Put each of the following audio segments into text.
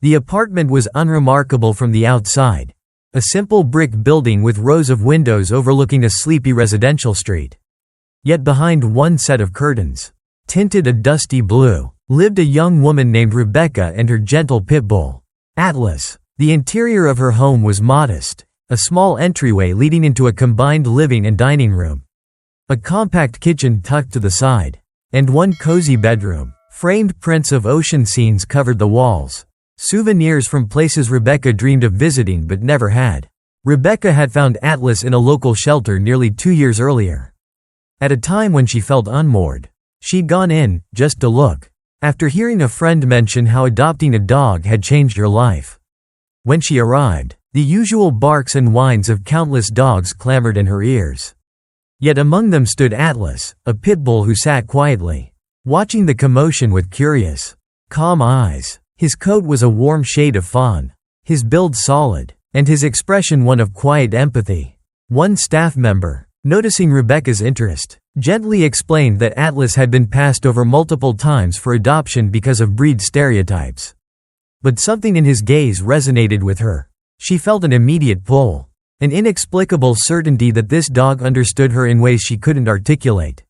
The apartment was unremarkable from the outside. A simple brick building with rows of windows overlooking a sleepy residential street. Yet behind one set of curtains, tinted a dusty blue, lived a young woman named Rebecca and her gentle Pitbull, Atlas. The interior of her home was modest, a small entryway leading into a combined living and dining room. A compact kitchen tucked to the side, and one cozy bedroom. Framed prints of ocean scenes covered the walls. Souvenirs from places Rebecca dreamed of visiting but never had. Rebecca had found Atlas in a local shelter nearly 2 years earlier. At a time when she felt unmoored. She'd gone in, just to look, after hearing a friend mention how adopting a dog had changed her life. When she arrived, the usual barks and whines of countless dogs clamored in her ears. Yet among them stood Atlas, a pit bull who sat quietly, watching the commotion with curious, calm eyes. His coat was a warm shade of fawn, his build solid, and his expression one of quiet empathy. One staff member, noticing Rebecca's interest, gently explained that Atlas had been passed over multiple times for adoption because of breed stereotypes. But something in his gaze resonated with her. She felt an immediate pull, an inexplicable certainty that this dog understood her in ways she couldn't articulate.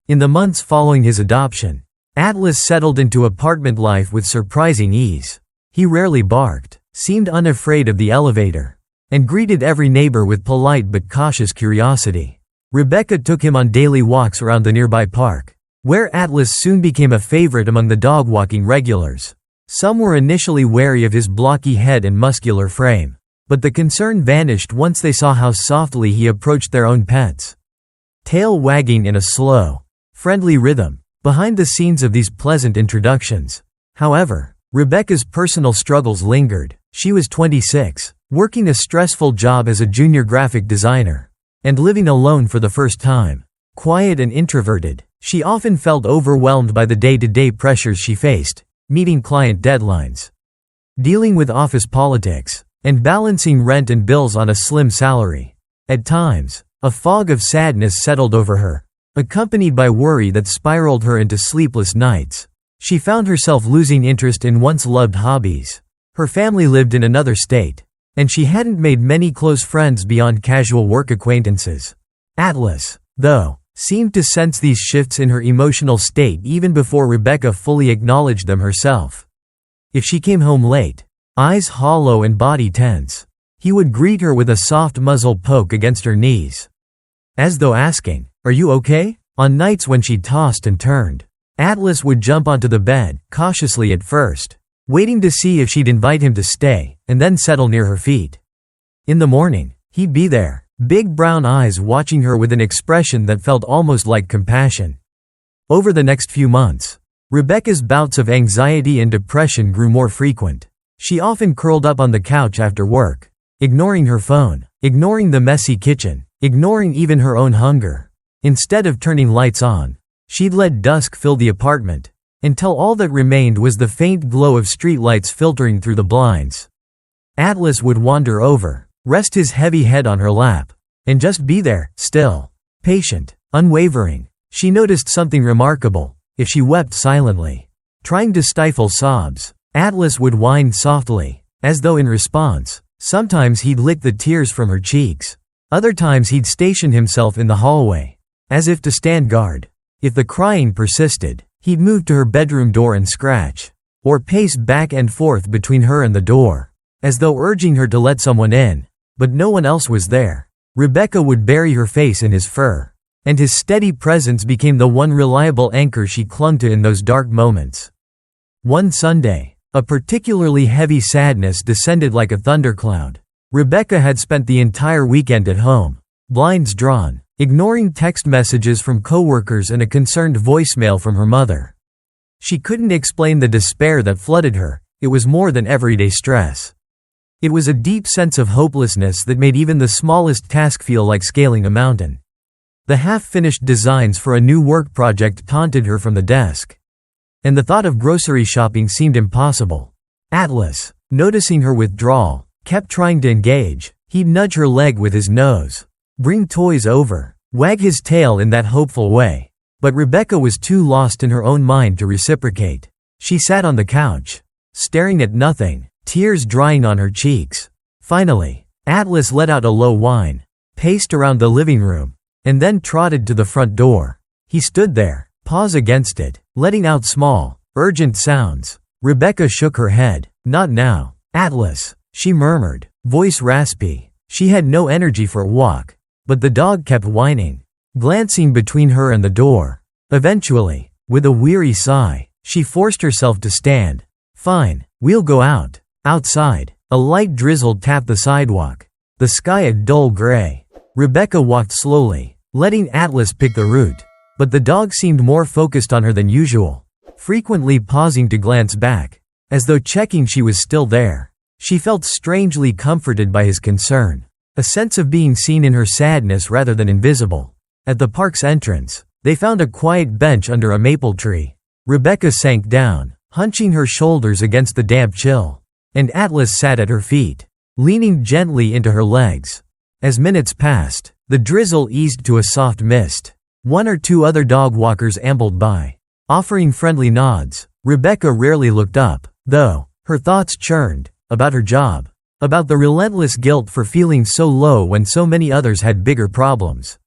In the months following his adoption, Atlas settled into apartment life with surprising ease. He rarely barked, seemed unafraid of the elevator, and greeted every neighbor with polite but cautious curiosity. Rebecca took him on daily walks around the nearby park, where Atlas soon became a favorite among the dog-walking regulars. Some were initially wary of his blocky head and muscular frame, but the concern vanished once they saw how softly he approached their own pets. Tail wagging in a slow, friendly rhythm. Behind the scenes of these pleasant introductions, however, Rebecca's personal struggles lingered. She was 26, working a stressful job as a junior graphic designer, and living alone for the first time. Quiet and introverted, she often felt overwhelmed by the day-to-day pressures she faced, meeting client deadlines, dealing with office politics, and balancing rent and bills on a slim salary. At times, a fog of sadness settled over her, accompanied by worry that spiraled her into sleepless nights. She found herself losing interest in once loved hobbies. Her family lived in another state, and she hadn't made many close friends beyond casual work acquaintances. Atlas, though, seemed to sense these shifts in her emotional state even before Rebecca fully acknowledged them herself. If she came home late, eyes hollow and body tense, he would greet her with a soft muzzle poke against her knees, as though asking, "Are you okay?" On nights when she tossed and turned, Atlas would jump onto the bed, cautiously at first, waiting to see if she'd invite him to stay, and then settle near her feet. In the morning, he'd be there, big brown eyes watching her with an expression that felt almost like compassion. Over the next few months, Rebecca's bouts of anxiety and depression grew more frequent. She often curled up on the couch after work, ignoring her phone, ignoring the messy kitchen, ignoring even her own hunger. Instead of turning lights on, she'd let dusk fill the apartment, until all that remained was the faint glow of streetlights filtering through the blinds. Atlas would wander over, rest his heavy head on her lap, and just be there, still, patient, unwavering. She noticed something remarkable. If she wept silently, trying to stifle sobs, Atlas would whine softly, as though in response. Sometimes he'd lick the tears from her cheeks. Other times he'd station himself in the hallway, as if to stand guard. If the crying persisted, he'd move to her bedroom door and scratch, or pace back and forth between her and the door, as though urging her to let someone in. But no one else was there. Rebecca would bury her face in his fur, and his steady presence became the one reliable anchor she clung to in those dark moments. One Sunday, a particularly heavy sadness descended like a thundercloud. Rebecca had spent the entire weekend at home, blinds drawn, ignoring text messages from coworkers and a concerned voicemail from her mother. She couldn't explain the despair that flooded her. It was more than everyday stress. It was a deep sense of hopelessness that made even the smallest task feel like scaling a mountain. The half-finished designs for a new work project taunted her from the desk, and the thought of grocery shopping seemed impossible. Atlas, noticing her withdrawal, kept trying to engage. He'd nudge her leg with his nose, bring toys over, wag his tail in that hopeful way. But Rebecca was too lost in her own mind to reciprocate. She sat on the couch, staring at nothing, tears drying on her cheeks. Finally, Atlas let out a low whine, paced around the living room, and then trotted to the front door. He stood there, paws against it, letting out small, urgent sounds. Rebecca shook her head. "Not now, Atlas," she murmured, voice raspy. She had no energy for a walk, but the dog kept whining, glancing between her and the door. Eventually, with a weary sigh, she forced herself to stand. "Fine, we'll go out." Outside, a light drizzle tapped the sidewalk, the sky a dull gray. Rebecca walked slowly, letting Atlas pick the route, but the dog seemed more focused on her than usual, frequently pausing to glance back, as though checking she was still there. She felt strangely comforted by his concern, a sense of being seen in her sadness rather than invisible. At the park's entrance, they found a quiet bench under a maple tree. Rebecca sank down, hunching her shoulders against the damp chill, and Atlas sat at her feet, leaning gently into her legs. As minutes passed, the drizzle eased to a soft mist. One or two other dog walkers ambled by, offering friendly nods. Rebecca rarely looked up, though. Her thoughts churned, about her job, about the relentless guilt for feeling so low when so many others had bigger problems.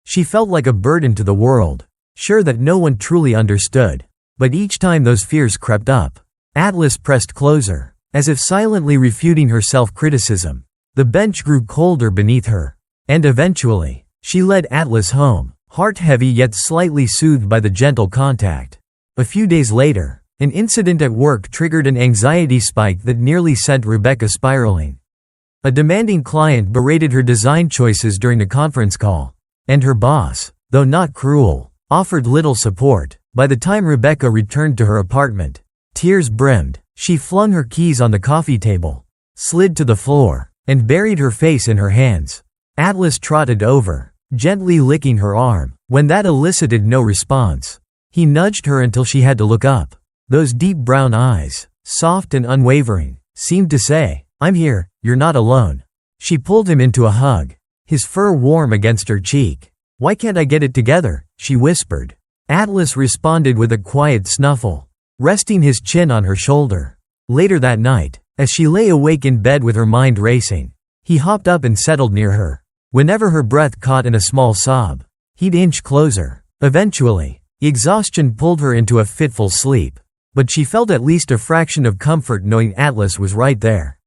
She felt like a burden to the world, sure that no one truly understood. But each time those fears crept up, Atlas pressed closer, as if silently refuting her self-criticism. The bench grew colder beneath her, and eventually, she led Atlas home, heart heavy yet slightly soothed by the gentle contact. A few days later, an incident at work triggered an anxiety spike that nearly sent Rebecca spiraling. A demanding client berated her design choices during a conference call, and her boss, though not cruel, offered little support. By the time Rebecca returned to her apartment, tears brimmed, she flung her keys on the coffee table, slid to the floor, and buried her face in her hands. Atlas trotted over, gently licking her arm. When that elicited no response, he nudged her until she had to look up. Those deep brown eyes, soft and unwavering, seemed to say, "I'm here, you're not alone." She pulled him into a hug, his fur warm against her cheek. "Why can't I get it together?" she whispered. Atlas responded with a quiet snuffle, resting his chin on her shoulder. Later that night, as she lay awake in bed with her mind racing, he hopped up and settled near her. Whenever her breath caught in a small sob, he'd inch closer. Eventually, exhaustion pulled her into a fitful sleep, but she felt at least a fraction of comfort knowing Atlas was right there.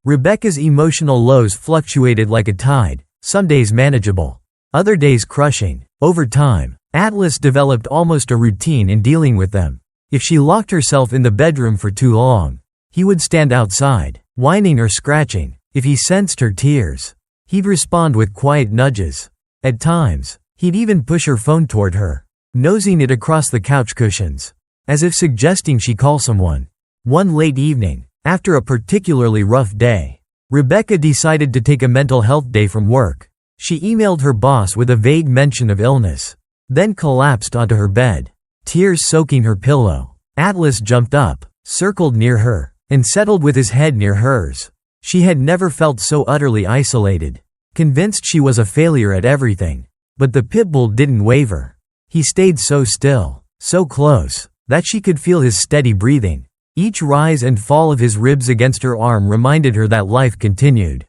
Rebecca's emotional lows fluctuated like a tide, some days manageable, other days crushing. Over time, Atlas developed almost a routine in dealing with them. If she locked herself in the bedroom for too long, he would stand outside, whining or scratching. If he sensed her tears, he'd respond with quiet nudges. At times, he'd even push her phone toward her, nosing it across the couch cushions, as if suggesting she call someone. One late evening, after a particularly rough day, Rebecca decided to take a mental health day from work. She emailed her boss with a vague mention of illness, then collapsed onto her bed, tears soaking her pillow. Atlas jumped up, circled near her, and settled with his head near hers. She had never felt so utterly isolated, convinced she was a failure at everything. But the Pitbull didn't waver. He stayed so still, so close, that she could feel his steady breathing. Each rise and fall of his ribs against her arm reminded her that life continued,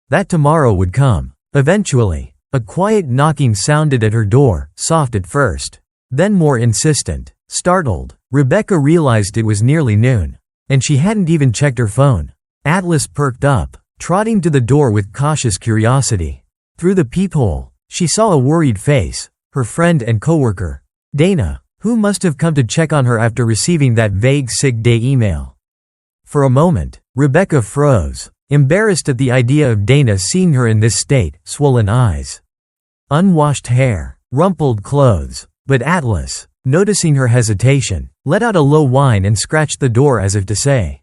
that tomorrow would come. Eventually, a quiet knocking sounded at her door, soft at first, then more insistent. Startled, Rebecca realized it was nearly noon, and she hadn't even checked her phone. Atlas perked up, trotting to the door with cautious curiosity. Through the peephole, she saw a worried face, her friend and coworker, Dana, who must have come to check on her after receiving that vague sick day email. For a moment, Rebecca froze, embarrassed at the idea of Dana seeing her in this state, swollen eyes, unwashed hair, rumpled clothes. But Atlas, noticing her hesitation, let out a low whine and scratched the door as if to say,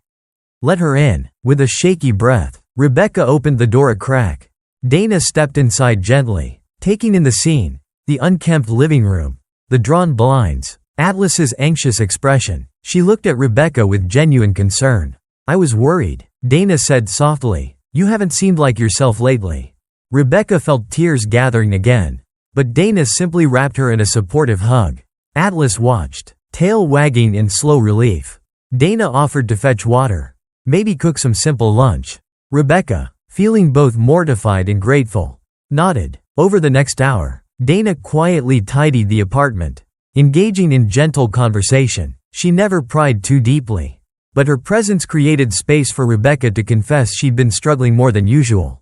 "Let her in." With a shaky breath, Rebecca opened the door a crack. Dana stepped inside gently, taking in the scene, the unkempt living room, the drawn blinds, Atlas's anxious expression. She looked at Rebecca with genuine concern. "I was worried," Dana said softly. "You haven't seemed like yourself lately." Rebecca felt tears gathering again, but Dana simply wrapped her in a supportive hug. Atlas watched, tail wagging in slow relief. Dana offered to fetch water. Maybe cook some simple lunch. Rebecca, feeling both mortified and grateful, nodded. Over the next hour, Dana quietly tidied the apartment, engaging in gentle conversation. She never pried too deeply, but her presence created space for Rebecca to confess she'd been struggling more than usual.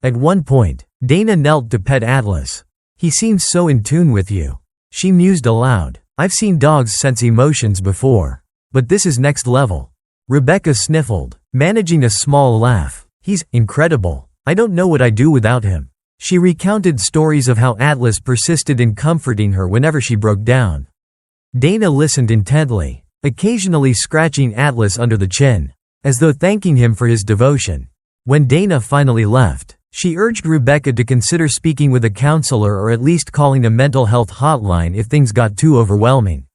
At one point, Dana knelt to pet Atlas. "He seems so in tune with you," she mused aloud. "I've seen dogs sense emotions before, but this is next level." Rebecca sniffled, managing a small laugh. "He's incredible. I don't know what I'd do without him." She recounted stories of how Atlas persisted in comforting her whenever she broke down. Dana listened intently, occasionally scratching Atlas under the chin, as though thanking him for his devotion. When Dana finally left, she urged Rebecca to consider speaking with a counselor or at least calling a mental health hotline if things got too overwhelming.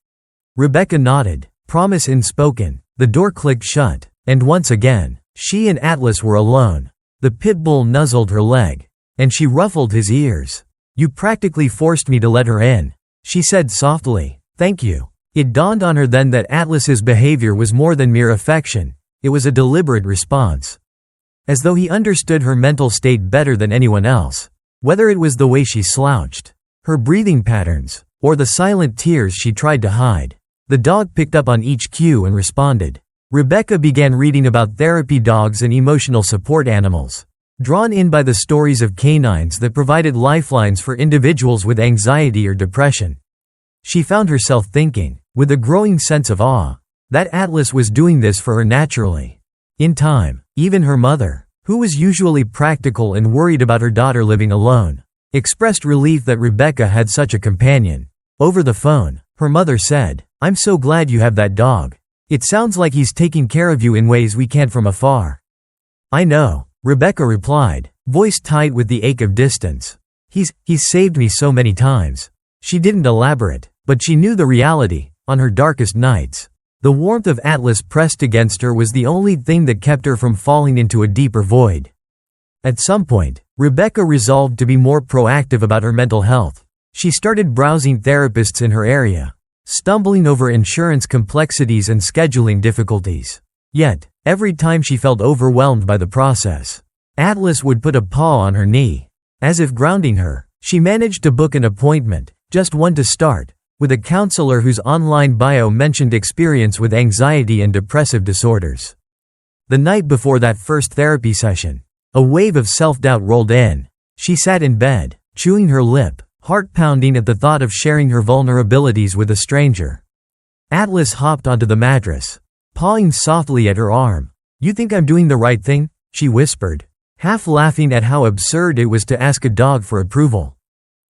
Rebecca nodded, promise unspoken. The door clicked shut, and once again, she and Atlas were alone. The Pitbull nuzzled her leg, and she ruffled his ears. "You practically forced me to let her in," she said softly. "Thank you." It dawned on her then that Atlas's behavior was more than mere affection. It was a deliberate response. As though he understood her mental state better than anyone else. Whether it was the way she slouched, her breathing patterns, or the silent tears she tried to hide, the dog picked up on each cue and responded. Rebecca began reading about therapy dogs and emotional support animals, drawn in by the stories of canines that provided lifelines for individuals with anxiety or depression. She found herself thinking, with a growing sense of awe, that Atlas was doing this for her naturally. In time, even her mother, who was usually practical and worried about her daughter living alone, expressed relief that Rebecca had such a companion. Over the phone, her mother said, "I'm so glad you have that dog. It sounds like he's taking care of you in ways we can't from afar." "I know," Rebecca replied, voice tight with the ache of distance. He's saved me so many times." She didn't elaborate, but she knew the reality. On her darkest nights, the warmth of Atlas pressed against her was the only thing that kept her from falling into a deeper void. At some point, Rebecca resolved to be more proactive about her mental health. She started browsing therapists in her area, stumbling over insurance complexities and scheduling difficulties. Yet, every time she felt overwhelmed by the process, Atlas would put a paw on her knee. As if grounding her, she managed to book an appointment, just one to start, with a counselor whose online bio mentioned experience with anxiety and depressive disorders. The night before that first therapy session, a wave of self-doubt rolled in. She sat in bed, chewing her lip, heart pounding at the thought of sharing her vulnerabilities with a stranger. Atlas hopped onto the mattress, pawing softly at her arm. "You think I'm doing the right thing?" she whispered, half laughing at how absurd it was to ask a dog for approval.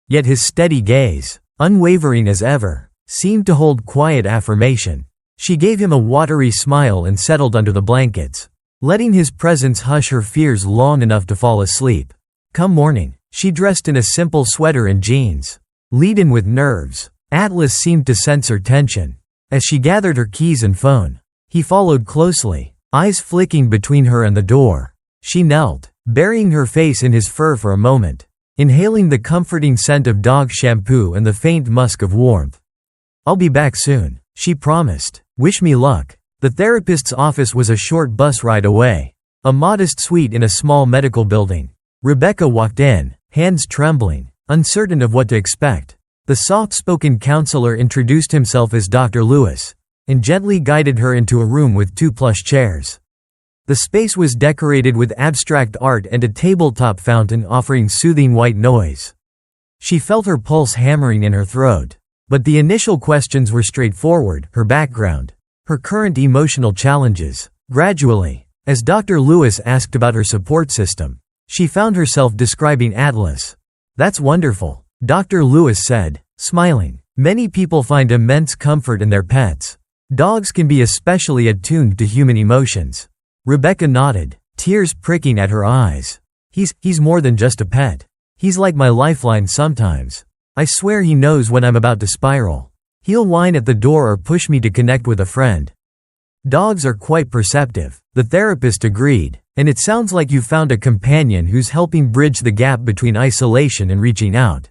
Yet his steady gaze, unwavering as ever, seemed to hold quiet affirmation. She gave him a watery smile and settled under the blankets, letting his presence hush her fears long enough to fall asleep. Come morning, she dressed in a simple sweater and jeans, laden with nerves. Atlas seemed to sense her tension. As she gathered her keys and phone, he followed closely, eyes flicking between her and the door. She knelt, burying her face in his fur for a moment, inhaling the comforting scent of dog shampoo and the faint musk of warmth. "I'll be back soon," she promised. "Wish me luck." The therapist's office was a short bus ride away, a modest suite in a small medical building. Rebecca walked in, hands trembling, uncertain of what to expect. The soft-spoken counselor introduced himself as Dr. Lewis, and gently guided her into a room with 2 plush chairs. The space was decorated with abstract art and a tabletop fountain offering soothing white noise. She felt her pulse hammering in her throat. But the initial questions were straightforward: her background, her current emotional challenges. Gradually, as Dr. Lewis asked about her support system, she found herself describing Atlas. "That's wonderful," Dr. Lewis said, smiling. "Many people find immense comfort in their pets. Dogs can be especially attuned to human emotions." Rebecca nodded, tears pricking at her eyes. He's more than just a pet. He's like my lifeline sometimes. I swear he knows when I'm about to spiral. He'll whine at the door or push me to connect with a friend." "Dogs are quite perceptive," the therapist agreed, "and it sounds like you found a companion who's helping bridge the gap between isolation and reaching out.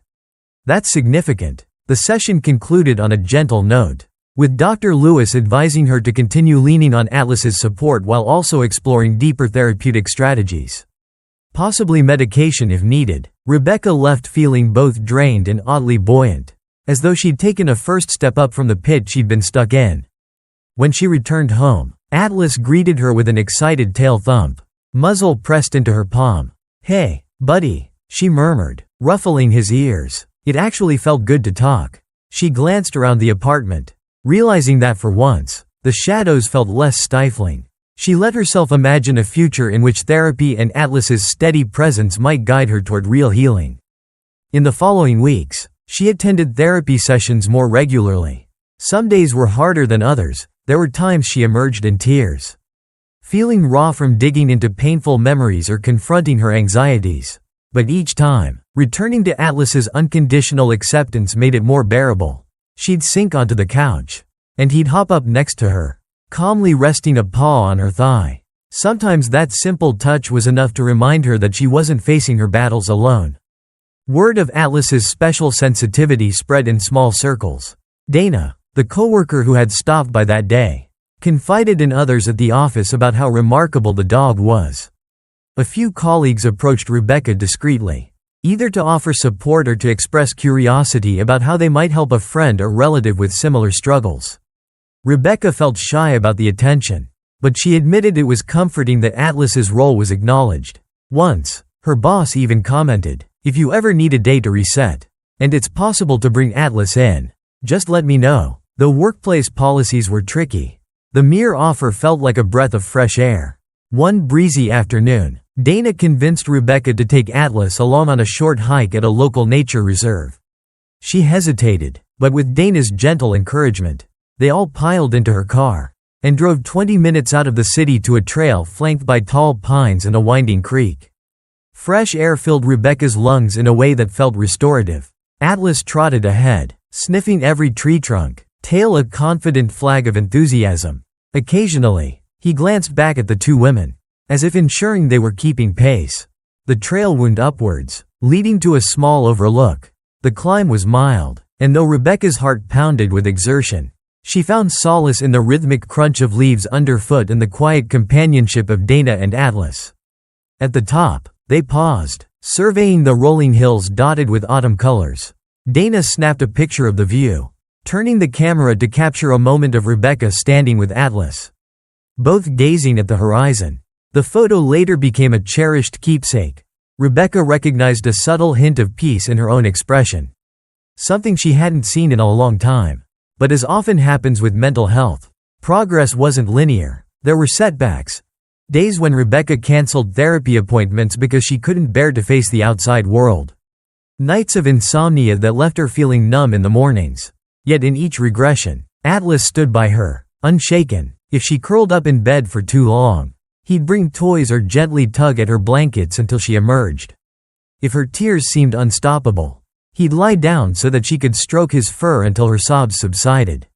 That's significant." The session concluded on a gentle note. with Dr. Lewis advising her to continue leaning on Atlas's support while also exploring deeper therapeutic strategies. Possibly medication if needed. Rebecca left feeling both drained and oddly buoyant, as though she'd taken a first step up from the pit she'd been stuck in. When she returned home, Atlas greeted her with an excited tail thump, muzzle pressed into her palm. "Hey, buddy," she murmured, ruffling his ears. It actually felt good to talk. She glanced around the apartment, realizing that for once, the shadows felt less stifling. She let herself imagine a future in which therapy and Atlas's steady presence might guide her toward real healing. In the following weeks, she attended therapy sessions more regularly. Some days were harder than others. There were times she emerged in tears, feeling raw from digging into painful memories or confronting her anxieties. But each time, returning to Atlas's unconditional acceptance made it more bearable. She'd sink onto the couch, and he'd hop up next to her, calmly resting a paw on her thigh. Sometimes that simple touch was enough to remind her that she wasn't facing her battles alone. Word of Atlas's special sensitivity spread in small circles. Dana, the coworker who had stopped by that day, confided in others at the office about how remarkable the dog was. A few colleagues approached Rebecca discreetly, either to offer support or to express curiosity about how they might help a friend or relative with similar struggles. Rebecca felt shy about the attention, but she admitted it was comforting that Atlas's role was acknowledged. Once, her boss even commented, "If you ever need a day to reset, and it's possible to bring Atlas in, just let me know." Though workplace policies were tricky, the mere offer felt like a breath of fresh air. One breezy afternoon, Dana convinced Rebecca to take Atlas along on a short hike at a local nature reserve. She hesitated, but with Dana's gentle encouragement, they all piled into her car and drove 20 minutes out of the city to a trail flanked by tall pines and a winding creek. Fresh air filled Rebecca's lungs in a way that felt restorative. Atlas trotted ahead, sniffing every tree trunk, tail a confident flag of enthusiasm. Occasionally, he glanced back at the two women, as if ensuring they were keeping pace. The trail wound upwards, leading to a small overlook. The climb was mild, and though Rebecca's heart pounded with exertion, she found solace in the rhythmic crunch of leaves underfoot and the quiet companionship of Dana and Atlas. At the top, they paused, surveying the rolling hills dotted with autumn colors. Dana snapped a picture of the view, turning the camera to capture a moment of Rebecca standing with Atlas, both gazing at the horizon. The photo later became a cherished keepsake. Rebecca recognized a subtle hint of peace in her own expression, something she hadn't seen in a long time. But as often happens with mental health, progress wasn't linear. There were setbacks. Days when Rebecca canceled therapy appointments because she couldn't bear to face the outside world. Nights of insomnia that left her feeling numb in the mornings. Yet in each regression, Atlas stood by her, unshaken. If she curled up in bed for too long, he'd bring toys or gently tug at her blankets until she emerged. If her tears seemed unstoppable, he'd lie down so that she could stroke his fur until her sobs subsided.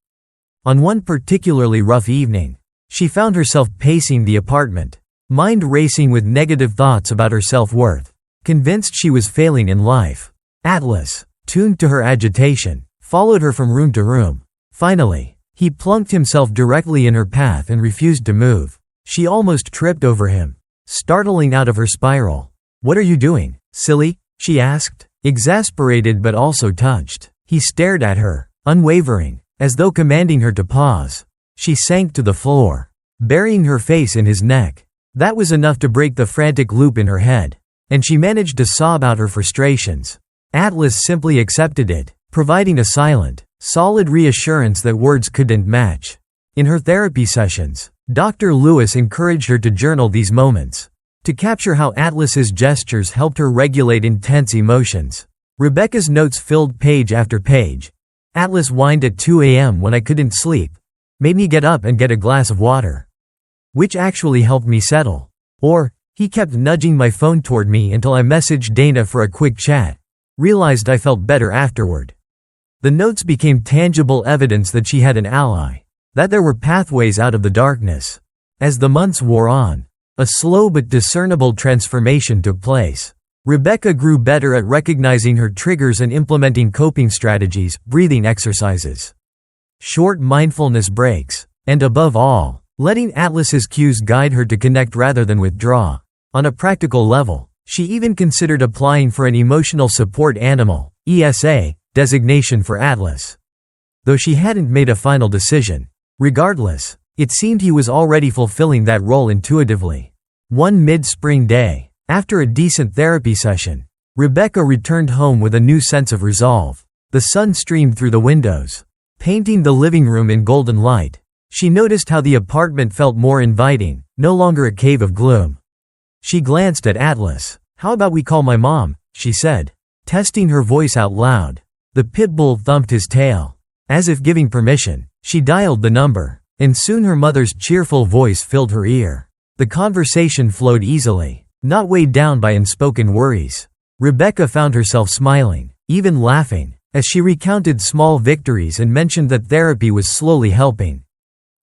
On one particularly rough evening, she found herself pacing the apartment, mind racing with negative thoughts about her self-worth, convinced she was failing in life. Atlas, tuned to her agitation, followed her from room to room. Finally, he plunked himself directly in her path and refused to move. She almost tripped over him, startling out of her spiral. "What are you doing, silly?" she asked, exasperated but also touched. He stared at her, unwavering, as though commanding her to pause. She sank to the floor, burying her face in his neck. That was enough to break the frantic loop in her head, and she managed to sob out her frustrations. Atlas simply accepted it, providing a silent, solid reassurance that words couldn't match. In her therapy sessions, Dr. Lewis encouraged her to journal these moments, to capture how Atlas's gestures helped her regulate intense emotions. Rebecca's notes filled page after page. "Atlas whined at 2 a.m. when I couldn't sleep, made me get up and get a glass of water, which actually helped me settle." Or, "He kept nudging my phone toward me until I messaged Dana for a quick chat. Realized I felt better afterward." The notes became tangible evidence that she had an ally, that there were pathways out of the darkness. As the months wore on, a slow but discernible transformation took place. Rebecca grew better at recognizing her triggers and implementing coping strategies, breathing exercises, short mindfulness breaks, and above all, letting Atlas's cues guide her to connect rather than withdraw. On a practical level, she even considered applying for an emotional support animal (ESA) designation for Atlas, though she hadn't made a final decision. Regardless, it seemed he was already fulfilling that role intuitively. One mid-spring day, after a decent therapy session, Rebecca returned home with a new sense of resolve. The sun streamed through the windows, painting the living room in golden light. She noticed how the apartment felt more inviting, no longer a cave of gloom. She glanced at Atlas. "How about we call my mom?" she said, testing her voice out loud. The Pitbull thumped his tail. As if giving permission, she dialed the number, and soon her mother's cheerful voice filled her ear. The conversation flowed easily, not weighed down by unspoken worries. Rebecca found herself smiling, even laughing, as she recounted small victories and mentioned that therapy was slowly helping.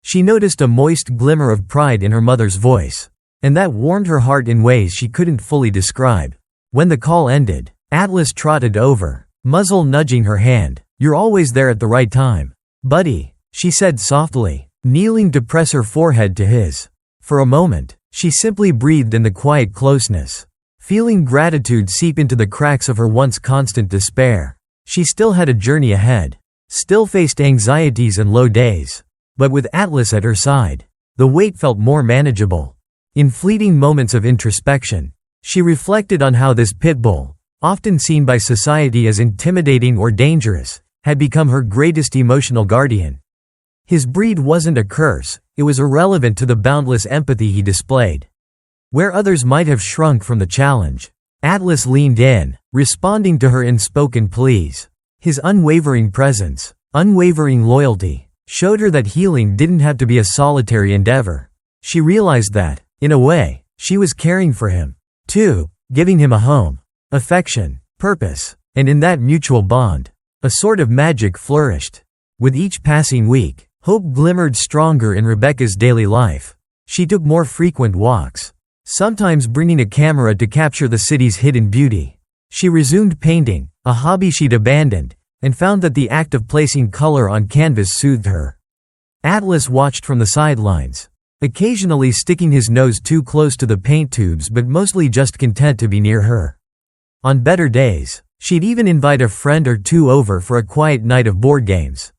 She noticed a moist glimmer of pride in her mother's voice, and that warmed her heart in ways she couldn't fully describe. When the call ended, Atlas trotted over, muzzle nudging her hand. "You're always there at the right time, buddy," she said softly, kneeling to press her forehead to his. For a moment, she simply breathed in the quiet closeness, feeling gratitude seep into the cracks of her once constant despair. She still had a journey ahead, still faced anxieties and low days, but with Atlas at her side, the weight felt more manageable. In fleeting moments of introspection, she reflected on how this Pitbull, often seen by society as intimidating or dangerous, had become her greatest emotional guardian. His breed wasn't a curse, it was irrelevant to the boundless empathy he displayed. Where others might have shrunk from the challenge, Atlas leaned in, responding to her unspoken pleas. His unwavering presence, unwavering loyalty, showed her that healing didn't have to be a solitary endeavor. She realized that, in a way, she was caring for him, too, giving him a home, affection, purpose, and in that mutual bond, a sort of magic flourished. With each passing week, hope glimmered stronger in Rebecca's daily life. She took more frequent walks, sometimes bringing a camera to capture the city's hidden beauty. She resumed painting, a hobby she'd abandoned, and found that the act of placing color on canvas soothed her. Atlas watched from the sidelines, occasionally sticking his nose too close to the paint tubes but mostly just content to be near her. On better days, she'd even invite a friend or two over for a quiet night of board games.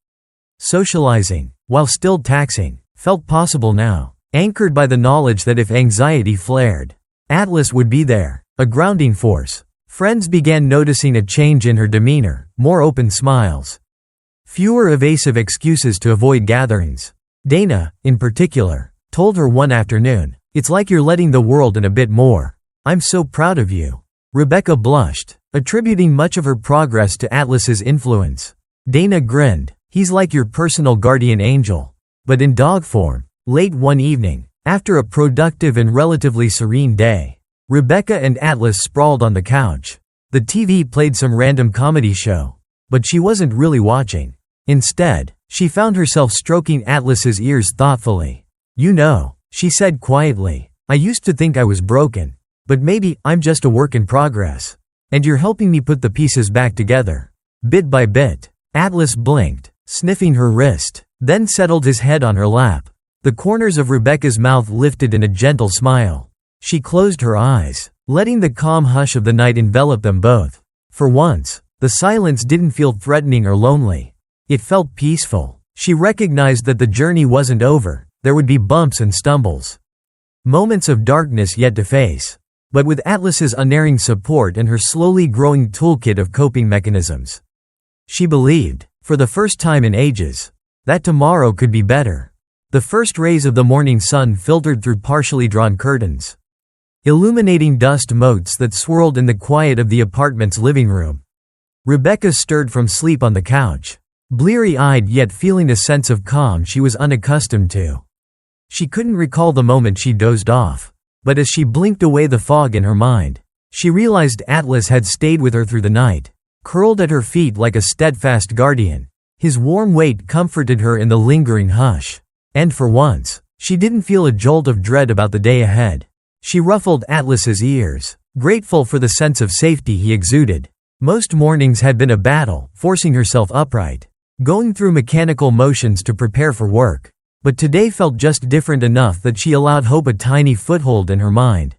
Socializing, while still taxing, felt possible now, anchored by the knowledge that if anxiety flared, Atlas would be there, a grounding force. Friends began noticing a change in her demeanor, more open smiles, fewer evasive excuses to avoid gatherings. Dana, in particular, told her one afternoon, "It's like you're letting the world in a bit more. I'm so proud of you." Rebecca blushed, attributing much of her progress to Atlas's influence. Dana grinned. "He's like your personal guardian angel, but in dog form." Late one evening, after a productive and relatively serene day, Rebecca and Atlas sprawled on the couch. The TV played some random comedy show, but she wasn't really watching. Instead, she found herself stroking Atlas's ears thoughtfully. "You know," she said quietly, "I used to think I was broken, but maybe I'm just a work in progress. And you're helping me put the pieces back together, bit by bit." Atlas blinked, sniffing her wrist, then settled his head on her lap. The corners of Rebecca's mouth lifted in a gentle smile. She closed her eyes, letting the calm hush of the night envelop them both. For once, the silence didn't feel threatening or lonely. It felt peaceful. She recognized that the journey wasn't over. There would be bumps and stumbles, moments of darkness yet to face. But with Atlas's unerring support and her slowly growing toolkit of coping mechanisms, she believed, for the first time in ages, that tomorrow could be better. The first rays of the morning sun filtered through partially drawn curtains, illuminating dust motes that swirled in the quiet of the apartment's living room. Rebecca stirred from sleep on the couch, bleary-eyed yet feeling a sense of calm she was unaccustomed to. She couldn't recall the moment she dozed off, but as she blinked away the fog in her mind, she realized Atlas had stayed with her through the night, curled at her feet like a steadfast guardian. His warm weight comforted her in the lingering hush. And for once, she didn't feel a jolt of dread about the day ahead. She ruffled Atlas's ears, grateful for the sense of safety he exuded. Most mornings had been a battle, forcing herself upright. going through mechanical motions to prepare for work. But today felt just different enough that she allowed hope a tiny foothold in her mind.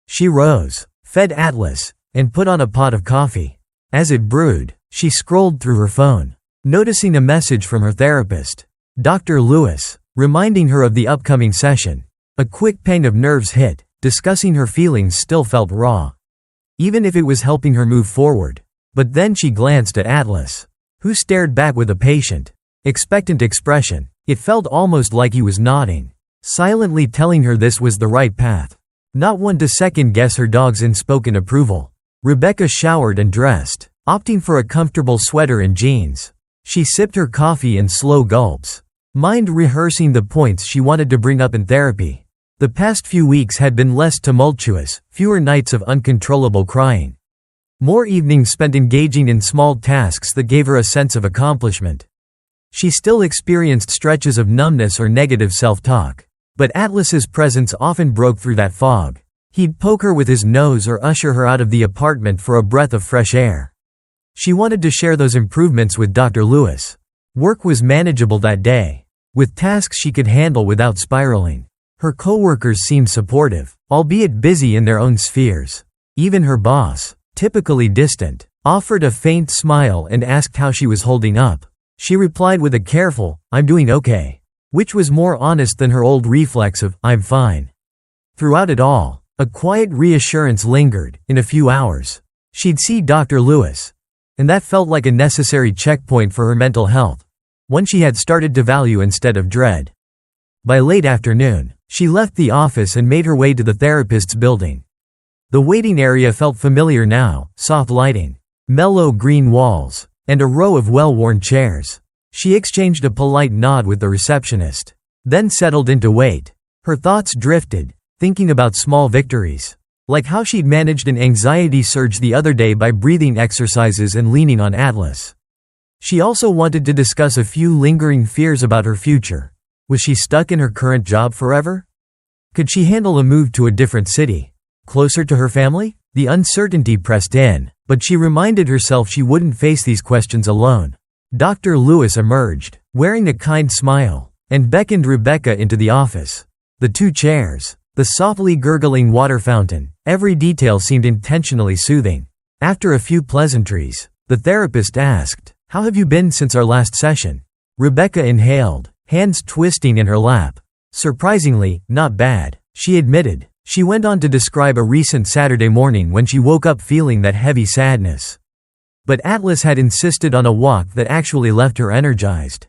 She rose, fed Atlas, and put on a pot of coffee. As it brewed, she scrolled through her phone, noticing a message from her therapist, Dr. Lewis, reminding her of the upcoming session. A quick pang of nerves hit. Discussing her feelings still felt raw, even if it was helping her move forward. But then she glanced at Atlas, who stared back with a patient, expectant expression. It felt almost like he was nodding, silently telling her this was the right path. Not one to second-guess her dog's unspoken approval. Rebecca showered and dressed, opting for a comfortable sweater and jeans. She sipped her coffee in slow gulps, mind rehearsing the points she wanted to bring up in therapy. The past few weeks had been less tumultuous, fewer nights of uncontrollable crying. More evenings spent engaging in small tasks that gave her a sense of accomplishment. She still experienced stretches of numbness or negative self-talk, but Atlas's presence often broke through that fog. He'd poke her with his nose or usher her out of the apartment for a breath of fresh air. She wanted to share those improvements with Dr. Lewis. Work was manageable that day, with tasks she could handle without spiraling. Her coworkers seemed supportive, albeit busy in their own spheres. Even her boss, typically distant, offered a faint smile and asked how she was holding up. She replied with a careful, "I'm doing okay," which was more honest than her old reflex of, "I'm fine." Throughout it all, a quiet reassurance lingered. In a few hours, she'd see Dr. Lewis, and that felt like a necessary checkpoint for her mental health, one she had started to value instead of dread. By late afternoon, she left the office and made her way to the therapist's building. The waiting area felt familiar now, soft lighting, mellow green walls, and a row of well-worn chairs. She exchanged a polite nod with the receptionist, then settled into wait. Her thoughts drifted, thinking about small victories, like how she'd managed an anxiety surge the other day by breathing exercises and leaning on Atlas. She also wanted to discuss a few lingering fears about her future. Was she stuck in her current job forever? Could she handle a move to a different city, closer to her family? The uncertainty pressed in, but she reminded herself she wouldn't face these questions alone. Dr. Lewis emerged, wearing a kind smile, and beckoned Rebecca into the office. The two chairs, the softly gurgling water fountain, every detail seemed intentionally soothing. After a few pleasantries, the therapist asked, "How have you been since our last session?" Rebecca inhaled, hands twisting in her lap. "Surprisingly, not bad," she admitted. She went on to describe a recent Saturday morning when she woke up feeling that heavy sadness. But Atlas had insisted on a walk that actually left her energized.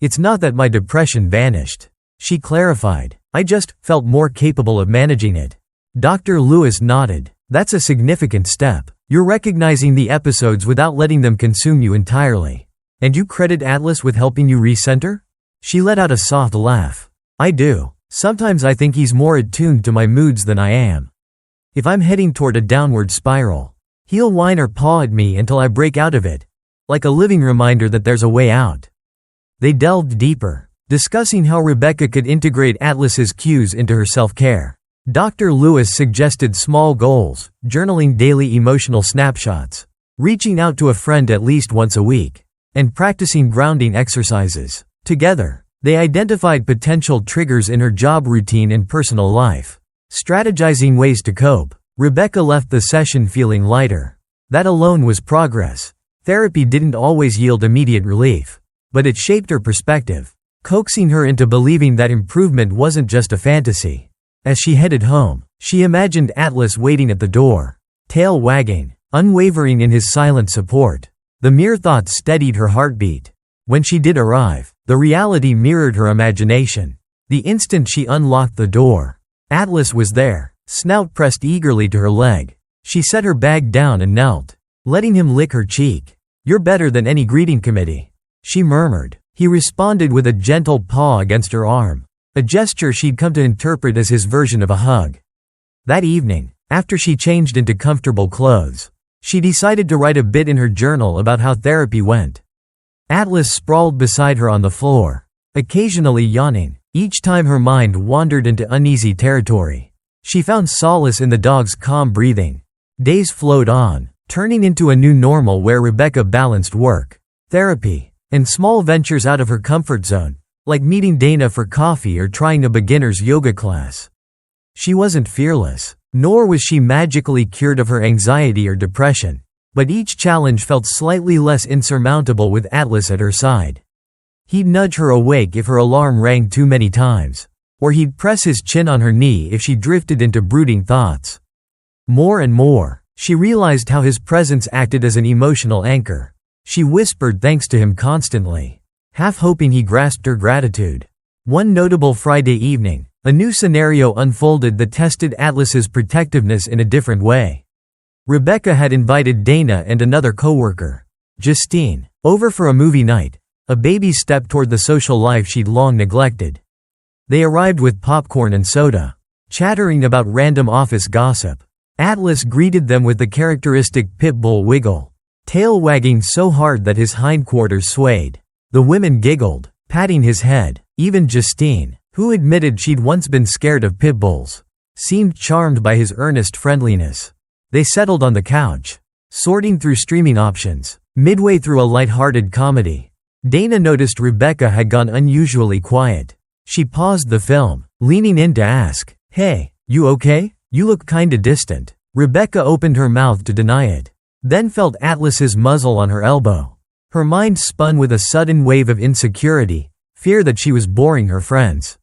"It's not that my depression vanished," she clarified. "I just felt more capable of managing it." Dr. Lewis nodded. "That's a significant step. You're recognizing the episodes without letting them consume you entirely. And you credit Atlas with helping you recenter?" She let out a soft laugh. "I do. Sometimes I think he's more attuned to my moods than I am. If I'm heading toward a downward spiral, he'll whine or paw at me until I break out of it, like a living reminder that there's a way out." They delved deeper, discussing how Rebecca could integrate Atlas's cues into her self-care. Dr. Lewis suggested small goals, journaling daily emotional snapshots, reaching out to a friend at least once a week, and practicing grounding exercises. Together, they identified potential triggers in her job routine and personal life, strategizing ways to cope. Rebecca left the session feeling lighter. That alone was progress. Therapy didn't always yield immediate relief, but it shaped her perspective, coaxing her into believing that improvement wasn't just a fantasy. As she headed home, she imagined Atlas waiting at the door, tail wagging, unwavering in his silent support. The mere thought steadied her heartbeat. When she did arrive, the reality mirrored her imagination. The instant she unlocked the door, Atlas was there, snout pressed eagerly to her leg. She set her bag down and knelt, letting him lick her cheek. "You're better than any greeting committee," she murmured. He responded with a gentle paw against her arm, a gesture she'd come to interpret as his version of a hug. That evening, after she changed into comfortable clothes, she decided to write a bit in her journal about how therapy went. Atlas sprawled beside her on the floor, occasionally yawning, each time her mind wandered into uneasy territory. She found solace in the dog's calm breathing. Days flowed on, turning into a new normal where Rebecca balanced work, therapy, And small ventures out of her comfort zone, like meeting Dana for coffee or trying a beginner's yoga class. She wasn't fearless, nor was she magically cured of her anxiety or depression, but each challenge felt slightly less insurmountable with Atlas at her side. He'd nudge her awake if her alarm rang too many times, or he'd press his chin on her knee if she drifted into brooding thoughts. More and more, she realized how his presence acted as an emotional anchor. She whispered thanks to him constantly, half hoping he grasped her gratitude. One notable Friday evening, a new scenario unfolded that tested Atlas's protectiveness in a different way. Rebecca had invited Dana and another coworker, Justine, over for a movie night, a baby step toward the social life she'd long neglected. They arrived with popcorn and soda, chattering about random office gossip. Atlas greeted them with the characteristic Pitbull wiggle, tail wagging so hard that his hindquarters swayed. The women giggled, patting his head. Even Justine, who admitted she'd once been scared of pitbulls, seemed charmed by his earnest friendliness. They settled on the couch, sorting through streaming options. Midway through a light-hearted comedy, Dana noticed Rebecca had gone unusually quiet. She paused the film, leaning in to ask, "Hey, you okay? You look kinda distant." Rebecca opened her mouth to deny it, then felt Atlas's muzzle on her elbow. Her mind spun with a sudden wave of insecurity, fear that she was boring her friends,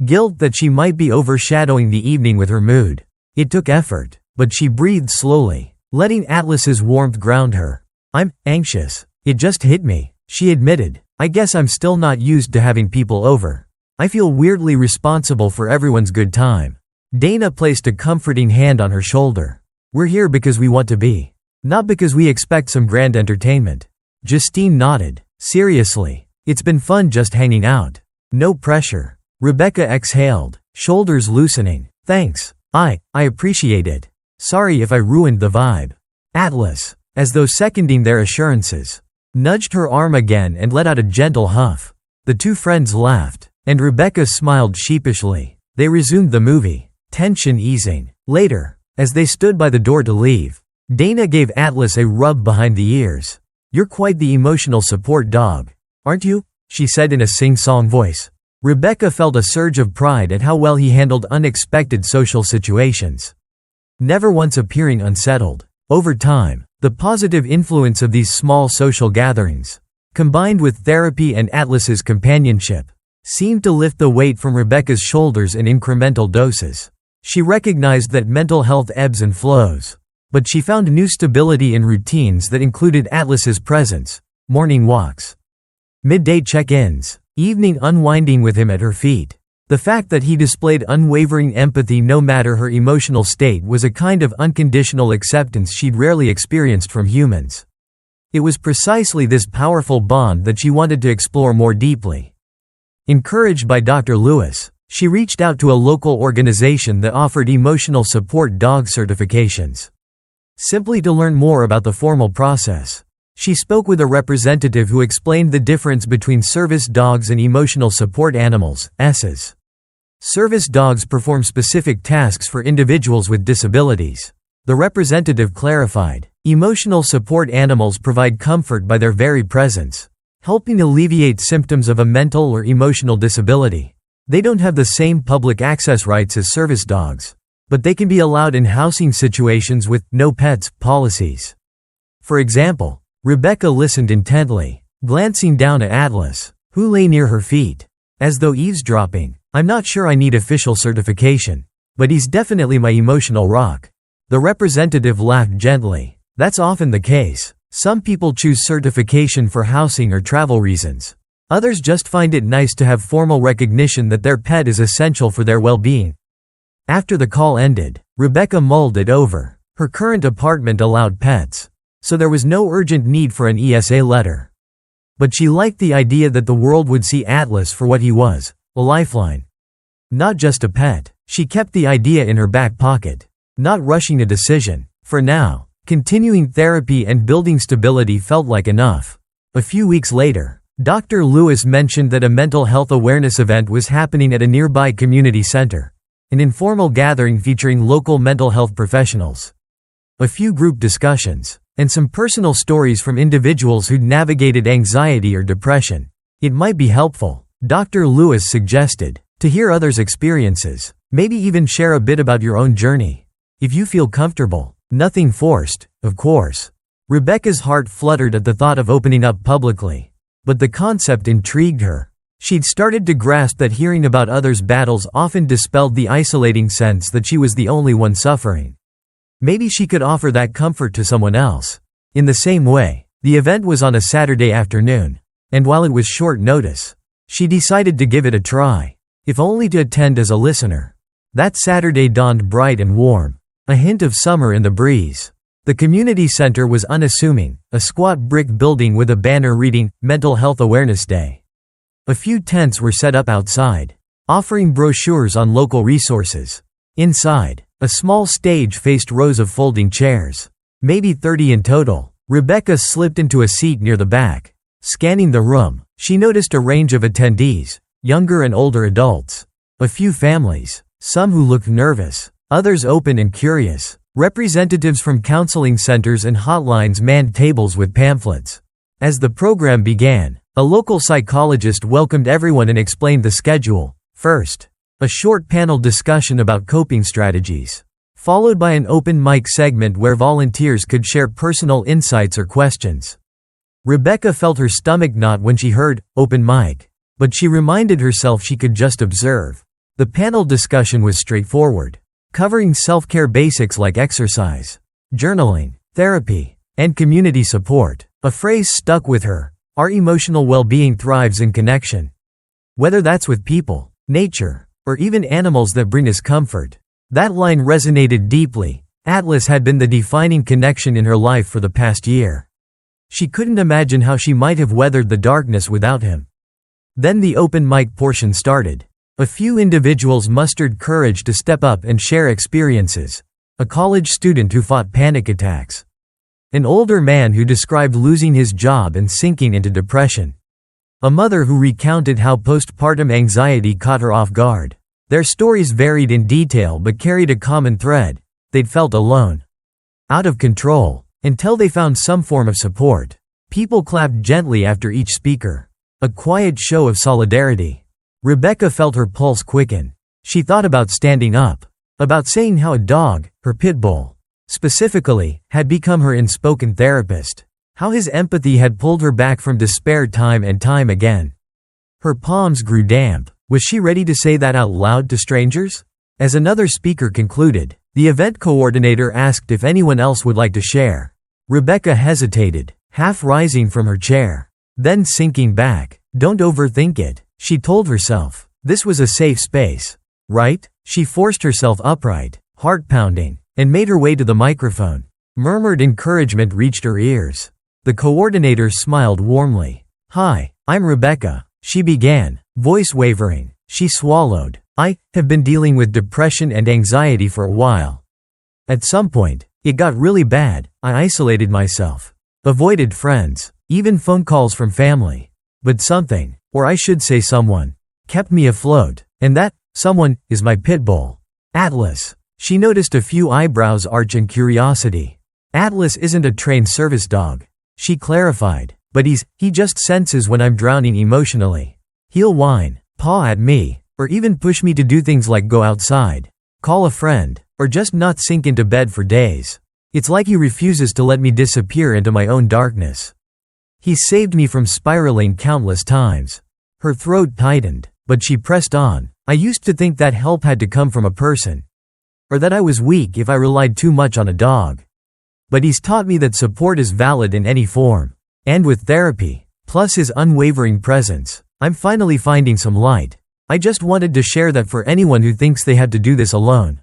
guilt that she might be overshadowing the evening with her mood. It took effort, but she breathed slowly, letting Atlas's warmth ground her. "I'm anxious. It just hit me," she admitted. "I guess I'm still not used to having people over. I feel weirdly responsible for everyone's good time." Dana placed a comforting hand on her shoulder. "We're here because we want to be, not because we expect some grand entertainment." Justine nodded. "Seriously, it's been fun just hanging out. No pressure." Rebecca exhaled, shoulders loosening. "Thanks. I appreciate it. Sorry if I ruined the vibe." Atlas, as though seconding their assurances, nudged her arm again and let out a gentle huff. The two friends laughed, and Rebecca smiled sheepishly. They resumed the movie, tension easing. Later, as they stood by the door to leave, Dana gave Atlas a rub behind the ears. "You're quite the emotional support dog, aren't you?" she said in a sing-song voice. Rebecca felt a surge of pride at how well he handled unexpected social situations, never once appearing unsettled. Over time, the positive influence of these small social gatherings, combined with therapy and Atlas's companionship, seemed to lift the weight from Rebecca's shoulders in incremental doses. She recognized that mental health ebbs and flows, but she found new stability in routines that included Atlas's presence, morning walks, midday check-ins, evening unwinding with him at her feet. The fact that he displayed unwavering empathy no matter her emotional state was a kind of unconditional acceptance she'd rarely experienced from humans. It was precisely this powerful bond that she wanted to explore more deeply. Encouraged by Dr. Lewis, she reached out to a local organization that offered emotional support dog certifications, simply to learn more about the formal process. She spoke with a representative who explained the difference between service dogs and emotional support animals, ESAs. Service dogs perform specific tasks for individuals with disabilities. The representative clarified, emotional support animals provide comfort by their very presence, helping alleviate symptoms of a mental or emotional disability. They don't have the same public access rights as service dogs, but they can be allowed in housing situations with no pets policies. For example, Rebecca listened intently, glancing down at Atlas, who lay near her feet, as though eavesdropping. "I'm not sure I need official certification, but he's definitely my emotional rock." The representative laughed gently. "That's often the case. Some people choose certification for housing or travel reasons. Others just find it nice to have formal recognition that their pet is essential for their well-being." After the call ended, Rebecca mulled it over. Her current apartment allowed pets, so there was no urgent need for an ESA letter. But she liked the idea that the world would see Atlas for what he was, a lifeline. Not just a pet. She kept the idea in her back pocket, not rushing a decision. For now, continuing therapy and building stability felt like enough. A few weeks later, Dr. Lewis mentioned that a mental health awareness event was happening at a nearby community center, an informal gathering featuring local mental health professionals. A few group discussions, and some personal stories from individuals who'd navigated anxiety or depression. It might be helpful, Dr. Lewis suggested, to hear others' experiences, maybe even share a bit about your own journey. If you feel comfortable, nothing forced, of course. Rebecca's heart fluttered at the thought of opening up publicly. But the concept intrigued her. She'd started to grasp that hearing about others' battles often dispelled the isolating sense that she was the only one suffering. Maybe she could offer that comfort to someone else. In the same way, the event was on a Saturday afternoon, and while it was short notice, she decided to give it a try, if only to attend as a listener. That Saturday dawned bright and warm, a hint of summer in the breeze. The community center was unassuming, a squat brick building with a banner reading, Mental Health Awareness Day. A few tents were set up outside, offering brochures on local resources. Inside, a small stage faced rows of folding chairs, maybe 30 in total. Rebecca slipped into a seat near the back. Scanning the room, she noticed a range of attendees, younger and older adults. A few families, some who looked nervous, others open and curious. Representatives from counseling centers and hotlines manned tables with pamphlets. As the program began, a local psychologist welcomed everyone and explained the schedule. First, a short panel discussion about coping strategies, followed by an open mic segment where volunteers could share personal insights or questions. Rebecca felt her stomach knot when she heard open mic, but she reminded herself she could just observe. The panel discussion was straightforward, covering self-care basics like exercise, journaling, therapy, and community support. A phrase stuck with her: our emotional well-being thrives in connection. Whether that's with people, nature, or even animals that bring us comfort. That line resonated deeply. Atlas had been the defining connection in her life for the past year. She couldn't imagine how she might have weathered the darkness without him. Then the open mic portion started. A few individuals mustered courage to step up and share experiences. A college student who fought panic attacks. An older man who described losing his job and sinking into depression. A mother who recounted how postpartum anxiety caught her off guard. Their stories varied in detail but carried a common thread: they'd felt alone, out of control, until they found some form of support. People clapped gently after each speaker. A quiet show of solidarity. Rebecca felt her pulse quicken. She thought about standing up, about saying how a dog, her Pitbull, specifically, had become her unspoken therapist, how his empathy had pulled her back from despair time and time again. Her palms grew damp. Was she ready to say that out loud to strangers? As another speaker concluded, the event coordinator asked if anyone else would like to share. Rebecca hesitated, half rising from her chair, then sinking back. Don't overthink it, she told herself. This was a safe space, right? She forced herself upright, heart pounding, and made her way to the microphone. Murmured encouragement reached her ears. The coordinator smiled warmly. Hi, I'm Rebecca, she began, voice wavering. She swallowed. I have been dealing with depression and anxiety for a while. At some point, it got really bad. I isolated myself, avoided friends, even phone calls from family. But something, or I should say someone, kept me afloat, and that someone is my Pitbull, Atlas. She noticed a few eyebrows arch in curiosity. Atlas isn't a trained service dog, she clarified, but he just senses when I'm drowning emotionally. He'll whine, paw at me, or even push me to do things like go outside, call a friend, or just not sink into bed for days. It's like he refuses to let me disappear into my own darkness. He's saved me from spiraling countless times. Her throat tightened, but she pressed on. I used to think that help had to come from a person, or that I was weak if I relied too much on a dog. But he's taught me that support is valid in any form. And with therapy, plus his unwavering presence, I'm finally finding some light. I just wanted to share that for anyone who thinks they had to do this alone.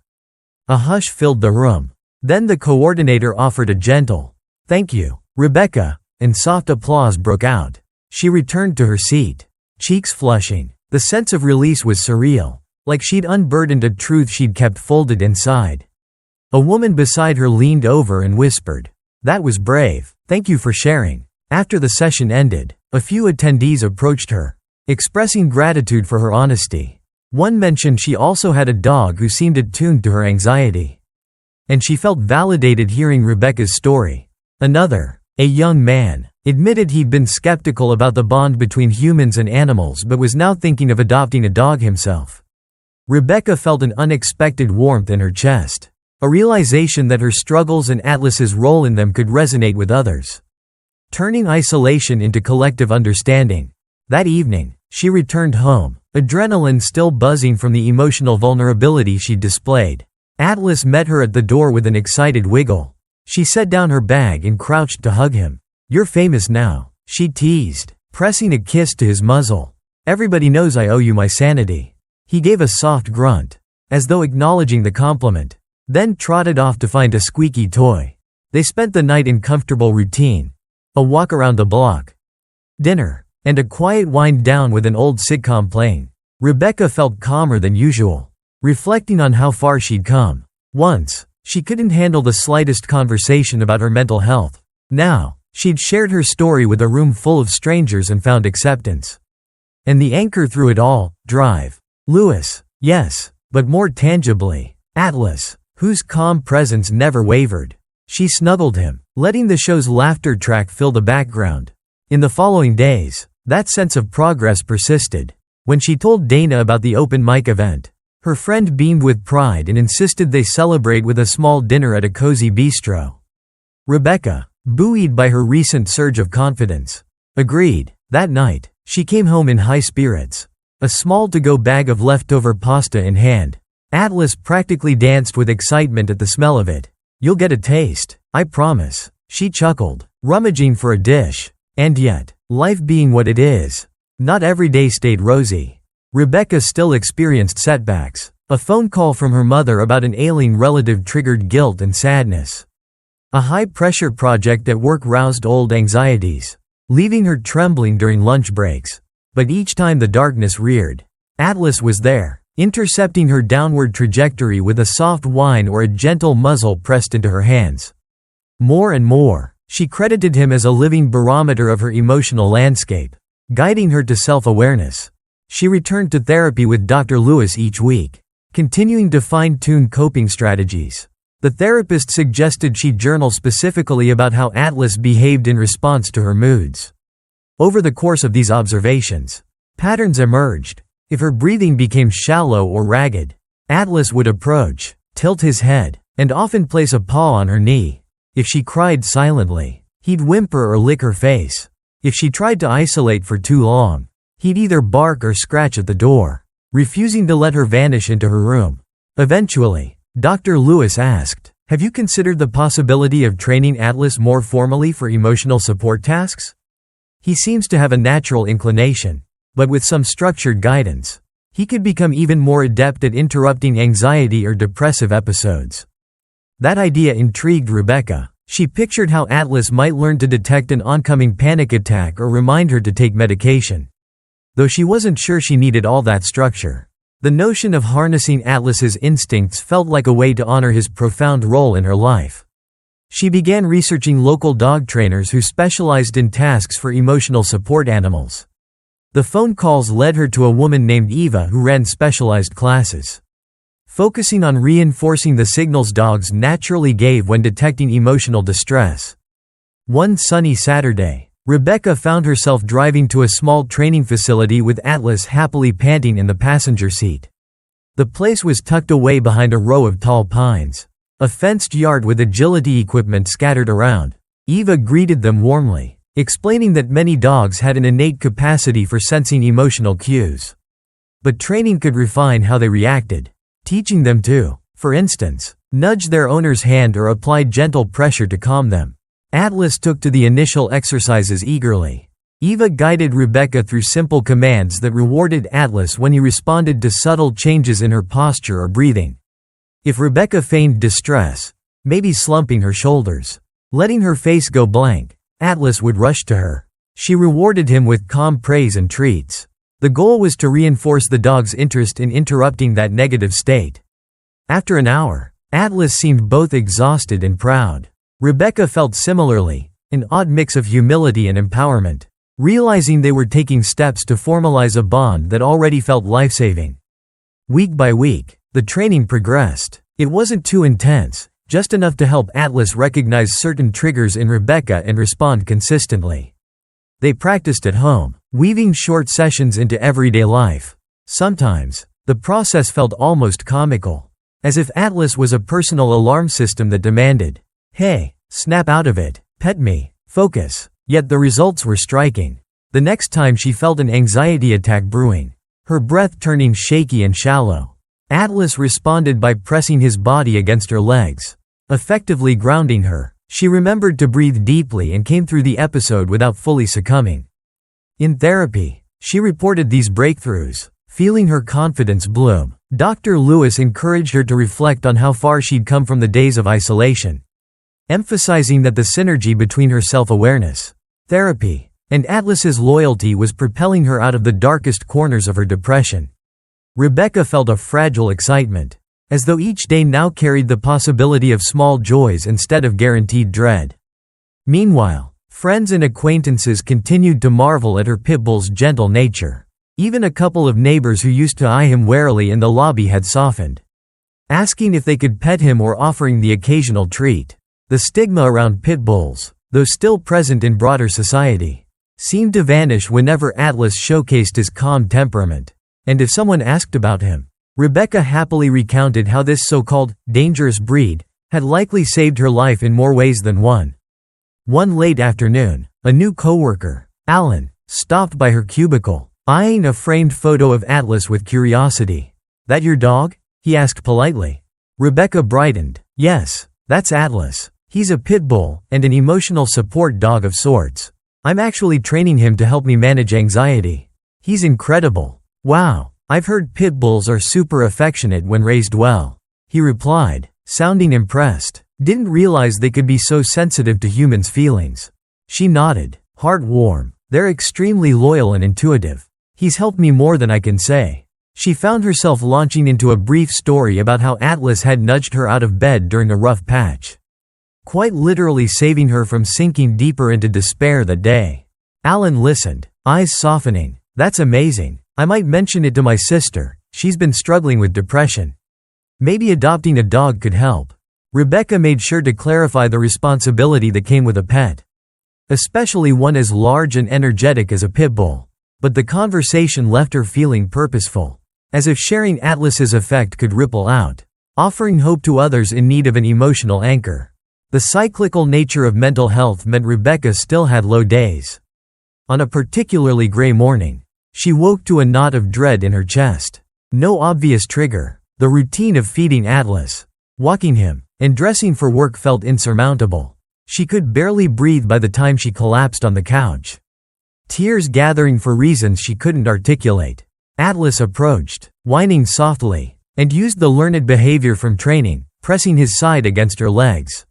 A hush filled the room. Then the coordinator offered a gentle, "Thank you, Rebecca," and soft applause broke out. She returned to her seat, cheeks flushing. The sense of release was surreal, like she'd unburdened a truth she'd kept folded inside. A woman beside her leaned over and whispered, "That was brave. Thank you for sharing." After the session ended, a few attendees approached her, expressing gratitude for her honesty. One mentioned she also had a dog who seemed attuned to her anxiety, and she felt validated hearing Rebecca's story. Another, a young man, admitted he'd been skeptical about the bond between humans and animals but was now thinking of adopting a dog himself. Rebecca felt an unexpected warmth in her chest, a realization that her struggles and Atlas's role in them could resonate with others, turning isolation into collective understanding. That evening, she returned home, adrenaline still buzzing from the emotional vulnerability she'd displayed. Atlas met her at the door with an excited wiggle. She set down her bag and crouched to hug him. "You're famous now," she teased, pressing a kiss to his muzzle. "Everybody knows I owe you my sanity." He gave a soft grunt, as though acknowledging the compliment, then trotted off to find a squeaky toy. They spent the night in comfortable routine, a walk around the block, dinner, and a quiet wind down with an old sitcom playing. Rebecca felt calmer than usual, reflecting on how far she'd come. Once, she couldn't handle the slightest conversation about her mental health. Now, she'd shared her story with a room full of strangers and found acceptance. And the anchor through it all, Drive. Lewis, yes, but more tangibly, Atlas, whose calm presence never wavered. She snuggled him, letting the show's laughter track fill the background. In the following days, that sense of progress persisted. When she told Dana about the open mic event, her friend beamed with pride and insisted they celebrate with a small dinner at a cozy bistro. Rebecca, buoyed by her recent surge of confidence, agreed. That night, she came home in high spirits, a small to-go bag of leftover pasta in hand. Atlas practically danced with excitement at the smell of it. "You'll get a taste, I promise," she chuckled, rummaging for a dish. And yet, life being what it is, not every day stayed rosy. Rebecca still experienced setbacks. A phone call from her mother about an ailing relative triggered guilt and sadness. A high-pressure project at work roused old anxieties, leaving her trembling during lunch breaks. But each time the darkness reared, Atlas was there, intercepting her downward trajectory with a soft whine or a gentle muzzle pressed into her hands. More and more, she credited him as a living barometer of her emotional landscape, guiding her to self-awareness. She returned to therapy with Dr. Lewis each week, continuing to fine-tune coping strategies. The therapist suggested she journal specifically about how Atlas behaved in response to her moods. Over the course of these observations, patterns emerged. If her breathing became shallow or ragged, Atlas would approach, tilt his head, and often place a paw on her knee. If she cried silently, he'd whimper or lick her face. If she tried to isolate for too long, he'd either bark or scratch at the door, refusing to let her vanish into her room. Eventually, Dr. Lewis asked, "Have you considered the possibility of training Atlas more formally for emotional support tasks? He seems to have a natural inclination, but with some structured guidance, he could become even more adept at interrupting anxiety or depressive episodes." That idea intrigued Rebecca. She pictured how Atlas might learn to detect an oncoming panic attack or remind her to take medication. Though she wasn't sure she needed all that structure, the notion of harnessing Atlas's instincts felt like a way to honor his profound role in her life. She began researching local dog trainers who specialized in tasks for emotional support animals. The phone calls led her to a woman named Eva who ran specialized classes, focusing on reinforcing the signals dogs naturally gave when detecting emotional distress. One sunny Saturday, Rebecca found herself driving to a small training facility with Atlas happily panting in the passenger seat. The place was tucked away behind a row of tall pines, a fenced yard with agility equipment scattered around. Eva greeted them warmly, explaining that many dogs had an innate capacity for sensing emotional cues. But training could refine how they reacted, teaching them to, for instance, nudge their owner's hand or apply gentle pressure to calm them. Atlas took to the initial exercises eagerly. Eva guided Rebecca through simple commands that rewarded Atlas when he responded to subtle changes in her posture or breathing. If Rebecca feigned distress, maybe slumping her shoulders, letting her face go blank, Atlas would rush to her. She rewarded him with calm praise and treats. The goal was to reinforce the dog's interest in interrupting that negative state. After an hour, Atlas seemed both exhausted and proud. Rebecca felt similarly, an odd mix of humility and empowerment, realizing they were taking steps to formalize a bond that already felt life-saving. Week by week, the training progressed. It wasn't too intense, just enough to help Atlas recognize certain triggers in Rebecca and respond consistently. They practiced at home, weaving short sessions into everyday life. Sometimes, the process felt almost comical, as if Atlas was a personal alarm system that demanded, "Hey, snap out of it, pet me, focus." Yet the results were striking. The next time she felt an anxiety attack brewing, her breath turning shaky and shallow, Atlas responded by pressing his body against her legs, effectively grounding her. She remembered to breathe deeply and came through the episode without fully succumbing. In therapy, she reported these breakthroughs, feeling her confidence bloom. Dr. Lewis encouraged her to reflect on how far she'd come from the days of isolation, emphasizing that the synergy between her self-awareness, therapy, and Atlas's loyalty was propelling her out of the darkest corners of her depression. Rebecca felt a fragile excitement, as though each day now carried the possibility of small joys instead of guaranteed dread. Meanwhile, friends and acquaintances continued to marvel at her Pitbull's gentle nature. Even a couple of neighbors who used to eye him warily in the lobby had softened, asking if they could pet him or offering the occasional treat. The stigma around Pitbulls, though still present in broader society, seemed to vanish whenever Atlas showcased his calm temperament. And if someone asked about him, Rebecca happily recounted how this so-called dangerous breed had likely saved her life in more ways than one. One late afternoon, a new coworker, Alan, stopped by her cubicle, eyeing a framed photo of Atlas with curiosity. "That your dog?" he asked politely. Rebecca brightened. "Yes, that's Atlas. He's a pit bull and an emotional support dog of sorts. I'm actually training him to help me manage anxiety. He's incredible." "Wow, I've heard pit bulls are super affectionate when raised well," he replied, sounding impressed. "Didn't realize they could be so sensitive to humans' feelings." She nodded, heart warm. "They're extremely loyal and intuitive. He's helped me more than I can say." She found herself launching into a brief story about how Atlas had nudged her out of bed during a rough patch, quite literally saving her from sinking deeper into despair that day. Alan listened, eyes softening. "That's amazing. I might mention it to my sister. She's been struggling with depression. Maybe adopting a dog could help." Rebecca made sure to clarify the responsibility that came with a pet, especially one as large and energetic as a pit bull. But the conversation left her feeling purposeful, as if sharing Atlas's effect could ripple out, offering hope to others in need of an emotional anchor. The cyclical nature of mental health meant Rebecca still had low days. On a particularly gray morning, she woke to a knot of dread in her chest. No obvious trigger. The routine of feeding Atlas, walking him, and dressing for work felt insurmountable. She could barely breathe by the time she collapsed on the couch, tears gathering for reasons she couldn't articulate. Atlas approached, whining softly, and used the learned behavior from training, pressing his side against her legs,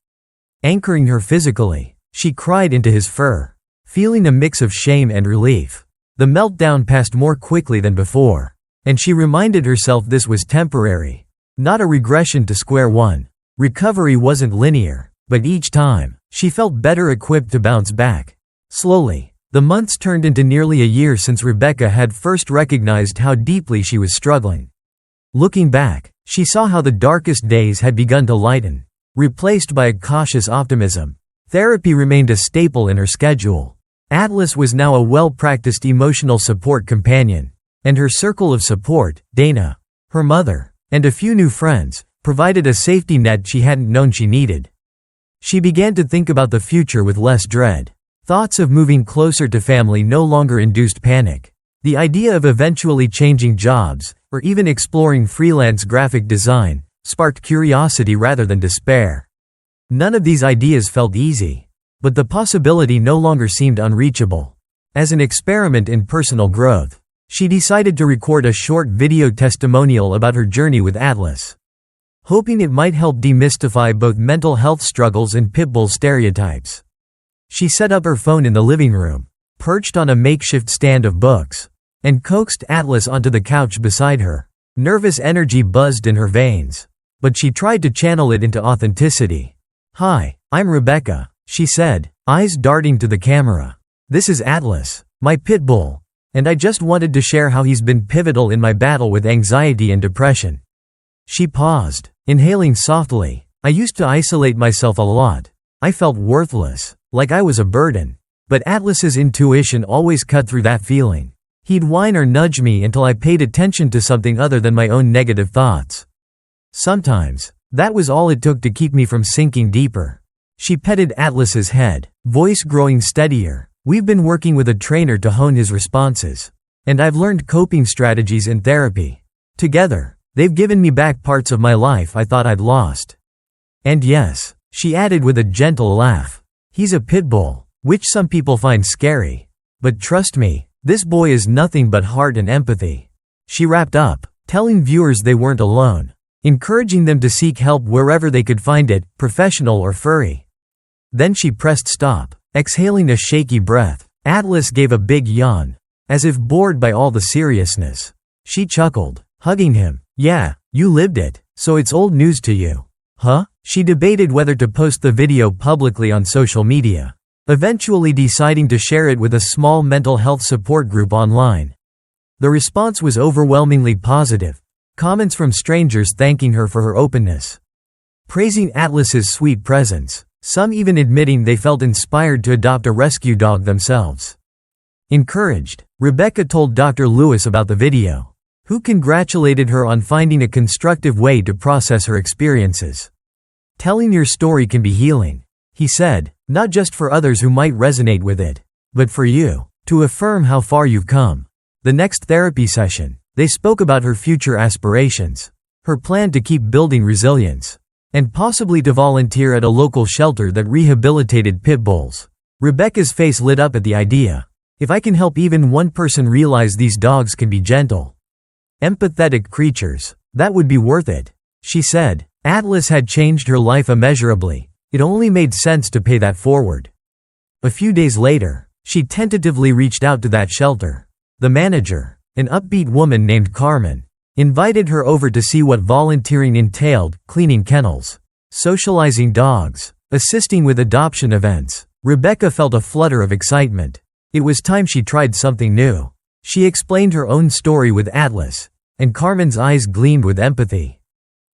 anchoring her physically. She cried into his fur, feeling a mix of shame and relief. The meltdown passed more quickly than before, and she reminded herself this was temporary, not a regression to square one. Recovery wasn't linear, but each time, she felt better equipped to bounce back. Slowly, the months turned into nearly a year since Rebecca had first recognized how deeply she was struggling. Looking back, she saw how the darkest days had begun to lighten, replaced by a cautious optimism. Therapy remained a staple in her schedule. Atlas was now a well-practiced emotional support companion, and her circle of support, Dana, her mother, and a few new friends, provided a safety net she hadn't known she needed. She began to think about the future with less dread. Thoughts of moving closer to family no longer induced panic. The idea of eventually changing jobs, or even exploring freelance graphic design, sparked curiosity rather than despair. None of these ideas felt easy, but the possibility no longer seemed unreachable. As an experiment in personal growth, she decided to record a short video testimonial about her journey with Atlas, hoping it might help demystify both mental health struggles and pitbull stereotypes. She set up her phone in the living room, perched on a makeshift stand of books, and coaxed Atlas onto the couch beside her. Nervous energy buzzed in her veins, but she tried to channel it into authenticity. "Hi, I'm Rebecca," she said, eyes darting to the camera. "This is Atlas, my pit bull, and I just wanted to share how he's been pivotal in my battle with anxiety and depression." She paused, inhaling softly. I used to isolate myself a lot. I felt worthless, like I was a burden. But Atlas's intuition always cut through that feeling. He'd whine or nudge me until I paid attention to something other than my own negative thoughts. Sometimes, that was all it took to keep me from sinking deeper. She petted Atlas's head, voice growing steadier. We've been working with a trainer to hone his responses. And I've learned coping strategies in therapy. Together, they've given me back parts of my life I thought I'd lost. And yes, she added with a gentle laugh, he's a Pitbull, which some people find scary. But trust me, this boy is nothing but heart and empathy. She wrapped up, telling viewers they weren't alone, encouraging them to seek help wherever they could find it, professional or furry. Then she pressed stop, exhaling a shaky breath. Atlas gave a big yawn, as if bored by all the seriousness. She chuckled, hugging him. Yeah, you lived it, so it's old news to you. Huh? She debated whether to post the video publicly on social media, eventually deciding to share it with a small mental health support group online. The response was overwhelmingly positive. Comments from strangers thanking her for her openness, praising Atlas's sweet presence, some even admitting they felt inspired to adopt a rescue dog themselves. Encouraged, Rebecca told Dr. Lewis about the video, who congratulated her on finding a constructive way to process her experiences. Telling your story can be healing, he said, not just for others who might resonate with it, but for you, to affirm how far you've come. The next therapy session, they spoke about her future aspirations, her plan to keep building resilience, and possibly to volunteer at a local shelter that rehabilitated pit bulls. Rebecca's face lit up at the idea. If I can help even one person realize these dogs can be gentle, empathetic creatures, that would be worth it, she said. Atlas had changed her life immeasurably. It only made sense to pay that forward. A few days later, she tentatively reached out to that shelter. The manager, an upbeat woman named Carmen, invited her over to see what volunteering entailed: cleaning kennels, socializing dogs, assisting with adoption events. Rebecca felt a flutter of excitement. It was time she tried something new. She explained her own story with Atlas, and Carmen's eyes gleamed with empathy.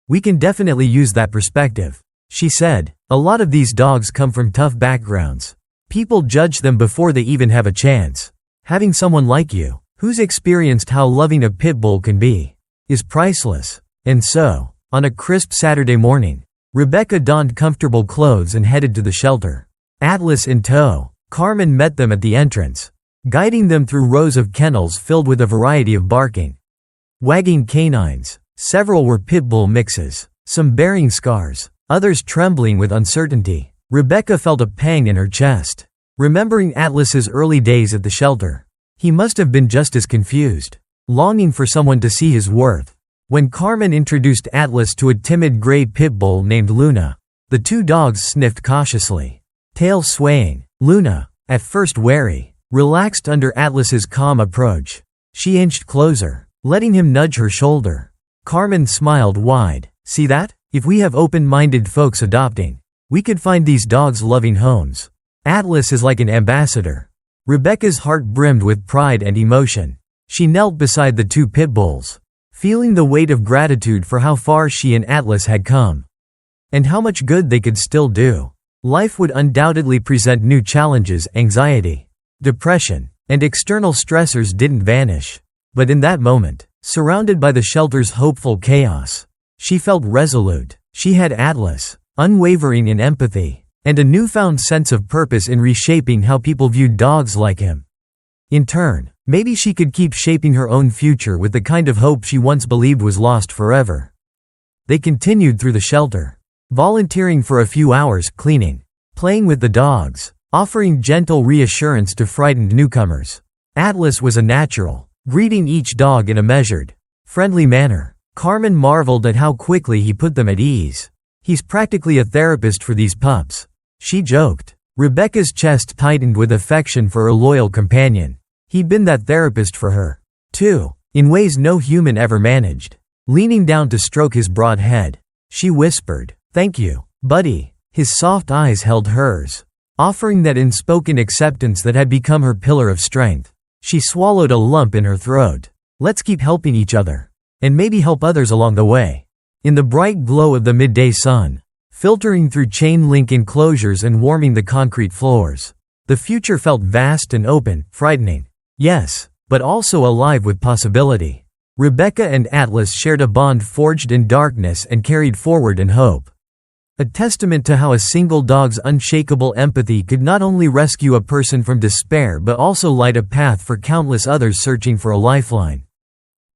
We can definitely use that perspective, she said. A lot of these dogs come from tough backgrounds. People judge them before they even have a chance. Having someone like you, who's experienced how loving a pit bull can be, is priceless. And so, on a crisp Saturday morning, Rebecca donned comfortable clothes and headed to the shelter. Atlas in tow, Carmen met them at the entrance, guiding them through rows of kennels filled with a variety of barking, wagging canines. Several were pit bull mixes, some bearing scars, others trembling with uncertainty. Rebecca felt a pang in her chest, remembering Atlas's early days at the shelter. He must have been just as confused, longing for someone to see his worth. When Carmen introduced Atlas to a timid gray pit bull named Luna, the two dogs sniffed cautiously, tail swaying. Luna, at first wary, relaxed under Atlas's calm approach. She inched closer, letting him nudge her shoulder. Carmen smiled wide. See that? If we have open-minded folks adopting, we could find these dogs loving homes. Atlas is like an ambassador. Rebecca's heart brimmed with pride and emotion. She knelt beside the two pit bulls, feeling the weight of gratitude for how far she and Atlas had come, and how much good they could still do. Life would undoubtedly present new challenges. Anxiety, depression, and external stressors didn't vanish. But in that moment, surrounded by the shelter's hopeful chaos, she felt resolute. She had Atlas, unwavering in empathy, and a newfound sense of purpose in reshaping how people viewed dogs like him. In turn, maybe she could keep shaping her own future with the kind of hope she once believed was lost forever. They continued through the shelter, volunteering for a few hours, cleaning, playing with the dogs, offering gentle reassurance to frightened newcomers. Atlas was a natural, greeting each dog in a measured, friendly manner. Carmen marveled at how quickly he put them at ease. He's practically a therapist for these pups, she joked. Rebecca's chest tightened with affection for her loyal companion. He'd been that therapist for her, too, in ways no human ever managed. Leaning down to stroke his broad head, she whispered, "Thank you, buddy." His soft eyes held hers, offering that unspoken acceptance that had become her pillar of strength. She swallowed a lump in her throat. Let's keep helping each other, and maybe help others along the way. In the bright glow of the midday sun, filtering through chain-link enclosures and warming the concrete floors. The future felt vast and open, frightening. Yes, but also alive with possibility. Rebecca and Atlas shared a bond forged in darkness and carried forward in hope. A testament to how a single dog's unshakable empathy could not only rescue a person from despair but also light a path for countless others searching for a lifeline.